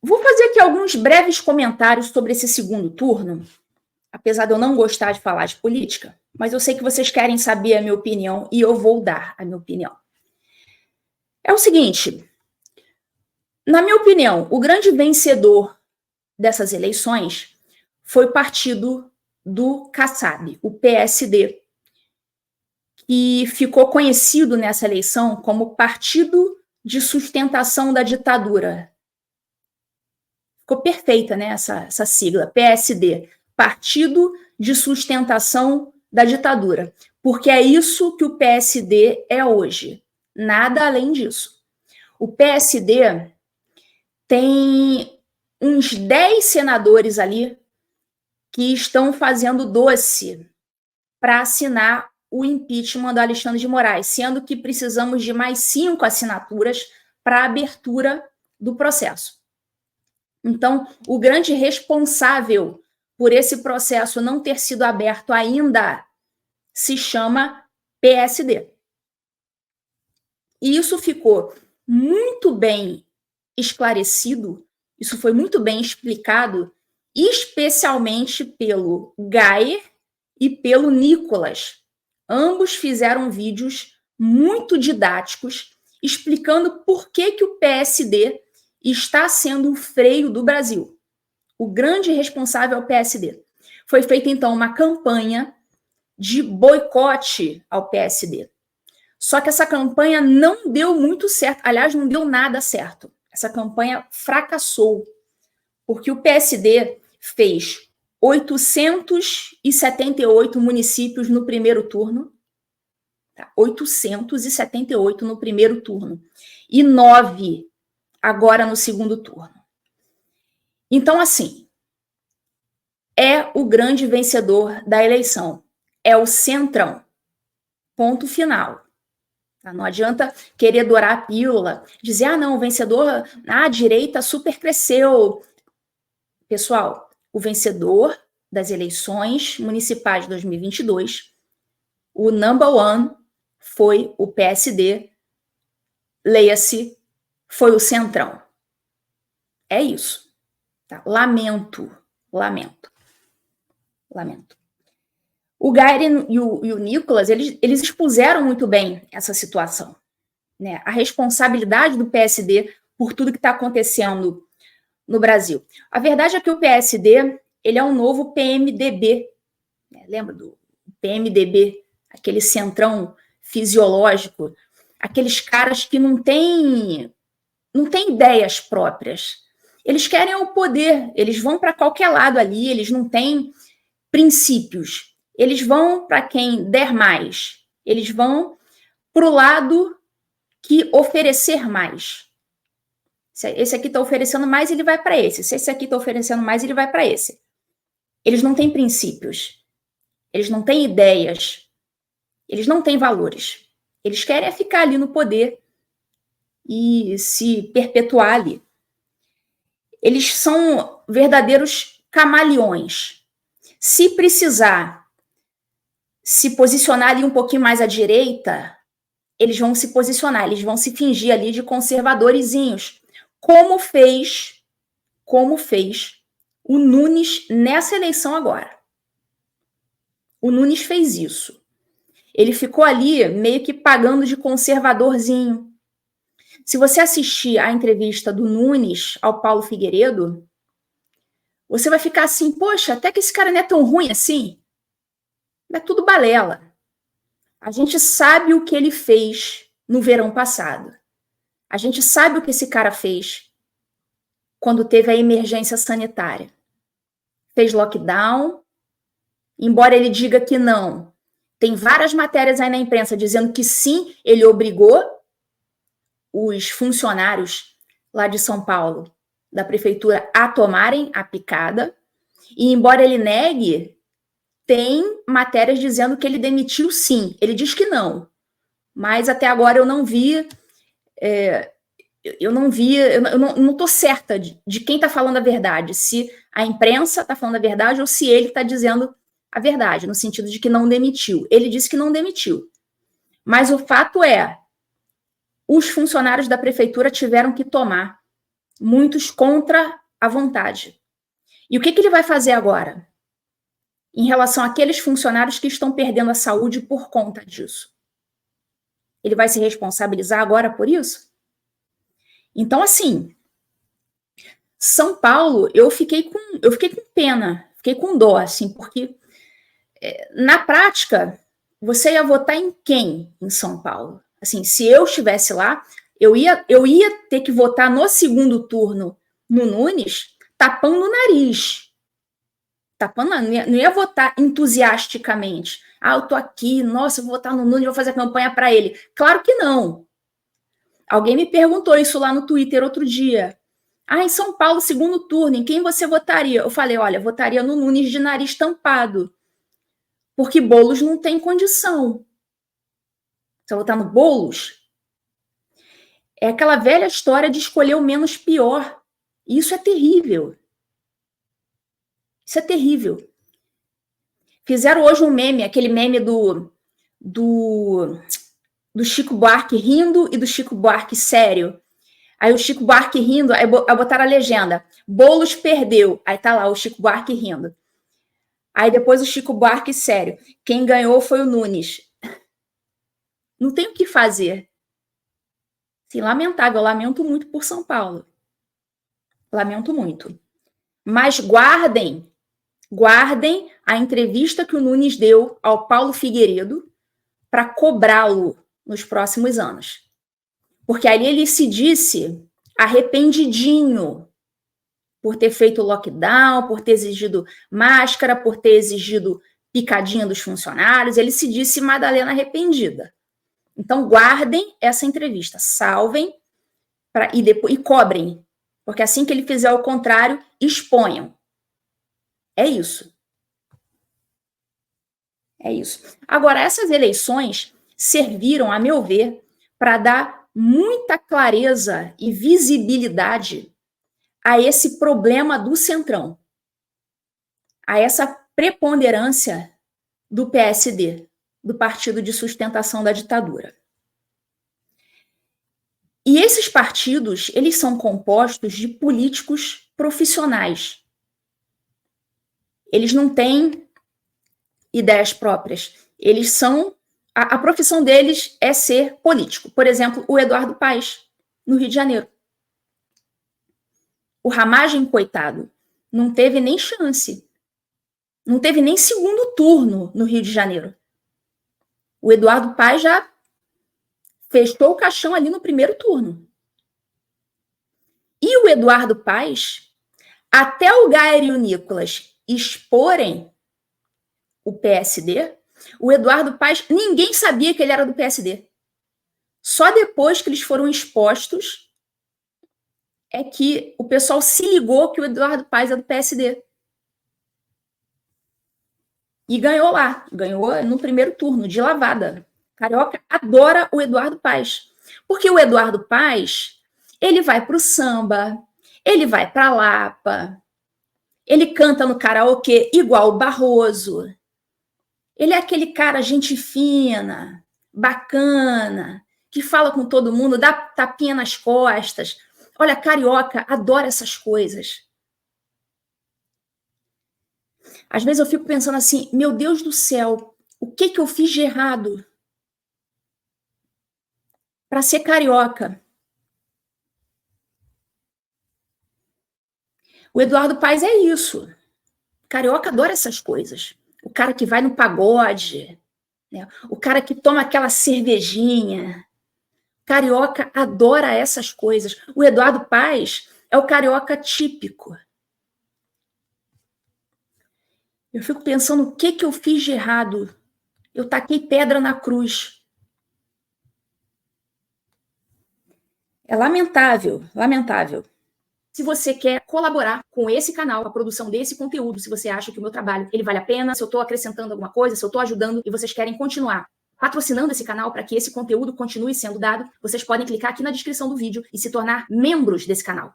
Vou fazer aqui alguns breves comentários sobre esse segundo turno, apesar de eu não gostar de falar de política, mas eu sei que vocês querem saber a minha opinião e eu vou dar a minha opinião. É o seguinte, na minha opinião, o grande vencedor dessas eleições foi o partido do Kassab, o PSD, que ficou conhecido nessa eleição como Partido de Sustentação da Ditadura. Ficou perfeita, né, essa sigla, PSD, Partido de Sustentação da Ditadura, porque é isso que o PSD é hoje, nada além disso. O PSD tem uns 10 senadores ali que estão fazendo doce para assinar o impeachment do Alexandre de Moraes, sendo que precisamos de mais 5 assinaturas para a abertura do processo. Então, o grande responsável por esse processo não ter sido aberto ainda se chama PSD. E isso ficou muito bem esclarecido, isso foi muito bem explicado, especialmente pelo Gayer e pelo Nicolas. Ambos fizeram vídeos muito didáticos explicando por que o PSD está sendo o freio do Brasil. O grande responsável é o PSD. Foi feita, então, uma campanha de boicote ao PSD. Só que essa campanha não deu muito certo. Aliás, não deu nada certo. Essa campanha fracassou, porque o PSD fez 878 municípios no primeiro turno. 878 no primeiro turno. E 9 agora no segundo turno. Então, assim, é o grande vencedor da eleição. É o Centrão. Ponto final. Não adianta querer dourar a pílula, dizer, não, o vencedor, a direita super cresceu. Pessoal, o vencedor das eleições municipais de 2022, o number one foi o PSD, leia-se, foi o Centrão. É isso. Tá? Lamento. O Gayer e o Nicolas, eles expuseram muito bem essa situação, né? A responsabilidade do PSD por tudo que está acontecendo no Brasil. A verdade é que o PSD, ele é um novo PMDB. Né? Lembra do PMDB? Aquele centrão fisiológico, aqueles caras que não têm ideias próprias. Eles querem o poder, eles vão para qualquer lado ali, eles não têm princípios. Eles vão para quem der mais. Eles vão para o lado que oferecer mais. Se esse aqui está oferecendo mais, ele vai para esse. Se esse aqui está oferecendo mais, ele vai para esse. Eles não têm princípios. Eles não têm ideias. Eles não têm valores. Eles querem ficar ali no poder e se perpetuar ali. Eles são verdadeiros camaleões. Se precisar se posicionar ali um pouquinho mais à direita, eles vão se posicionar, eles vão se fingir ali de conservadorzinhos, como fez o Nunes nessa eleição agora. O Nunes fez isso. Ele ficou ali meio que pagando de conservadorzinho. Se você assistir a entrevista do Nunes ao Paulo Figueiredo, você vai ficar assim, poxa, até que esse cara não é tão ruim assim. É tudo balela. A gente sabe o que ele fez no verão passado. A gente sabe o que esse cara fez quando teve a emergência sanitária. Fez lockdown, embora ele diga que não. Tem várias matérias aí na imprensa dizendo que sim, ele obrigou os funcionários lá de São Paulo, da prefeitura, a tomarem a picada. E embora ele negue, tem matérias dizendo que ele demitiu sim. Ele diz que não. Mas até agora eu não vi... Eu não estou certa de quem está falando a verdade. Se a imprensa está falando a verdade ou se ele está dizendo a verdade, no sentido de que não demitiu. Ele disse que não demitiu. Mas o fato é, os funcionários da prefeitura tiveram que tomar muitos contra a vontade. E o que ele vai fazer agora? Em relação àqueles funcionários que estão perdendo a saúde por conta disso. Ele vai se responsabilizar agora por isso? Então, assim, São Paulo, eu fiquei com pena, fiquei com dó, assim, porque na prática, você ia votar em quem em São Paulo? Assim, se eu estivesse lá, eu ia ter que votar no segundo turno no Nunes, tapando o nariz. Tapando, não ia votar entusiasticamente. Ah, eu tô aqui, nossa, eu vou votar no Nunes, vou fazer campanha para ele. Claro que não. Alguém me perguntou isso lá no Twitter outro dia. Ah, em São Paulo, segundo turno, em quem você votaria? Eu falei, olha, votaria no Nunes de nariz tampado. Porque Boulos não tem condição. Você vai votar no Boulos? É aquela velha história de escolher o menos pior. E isso é terrível. Isso é terrível. Fizeram hoje um meme, aquele meme do Chico Buarque rindo e do Chico Buarque sério. Aí o Chico Buarque rindo, aí botaram a legenda. Boulos perdeu. Aí tá lá o Chico Buarque rindo. Aí depois o Chico Buarque sério. Quem ganhou foi o Nunes. Não tem o que fazer. Sim, lamentável. Eu lamento muito por São Paulo. Lamento muito. Mas guardem a entrevista que o Nunes deu ao Paulo Figueiredo para cobrá-lo nos próximos anos. Porque ali ele se disse arrependidinho por ter feito lockdown, por ter exigido máscara, por ter exigido picadinha dos funcionários. Ele se disse Madalena arrependida. Então, guardem essa entrevista, salvem e cobrem. Porque assim que ele fizer o contrário, exponham. É isso. É isso. Agora, essas eleições serviram, a meu ver, para dar muita clareza e visibilidade a esse problema do Centrão, a essa preponderância do PSD, do Partido de Sustentação da Ditadura. E esses partidos, eles são compostos de políticos profissionais. Eles não têm ideias próprias. Eles são... A profissão deles é ser político. Por exemplo, o Eduardo Paes, no Rio de Janeiro. O Ramagem, coitado, não teve nem chance. Não teve nem segundo turno no Rio de Janeiro. O Eduardo Paes já fechou o caixão ali no primeiro turno. E o Eduardo Paes, até o Gayer e o Nicolas exporem o PSD, o Eduardo Paes, ninguém sabia que ele era do PSD. Só depois que eles foram expostos é que o pessoal se ligou que o Eduardo Paes é do PSD. E ganhou lá, ganhou no primeiro turno, de lavada. Carioca adora o Eduardo Paes. Porque o Eduardo Paes, ele vai pro samba, ele vai pra Lapa, ele canta no karaokê igual o Barroso. Ele é aquele cara gente fina, bacana, que fala com todo mundo, dá tapinha nas costas. Olha, carioca adora essas coisas. Às vezes eu fico pensando assim, meu Deus do céu, o que eu fiz de errado para ser carioca? O Eduardo Paes é isso. Carioca adora essas coisas. O cara que vai no pagode, né? O cara que toma aquela cervejinha. Carioca adora essas coisas. O Eduardo Paes é o carioca típico. Eu fico pensando o que eu fiz de errado. Eu taquei pedra na cruz. É lamentável, lamentável. Se você quer colaborar com esse canal, a produção desse conteúdo, se você acha que o meu trabalho ele vale a pena, se eu estou acrescentando alguma coisa, se eu estou ajudando e vocês querem continuar patrocinando esse canal para que esse conteúdo continue sendo dado, vocês podem clicar aqui na descrição do vídeo e se tornar membros desse canal.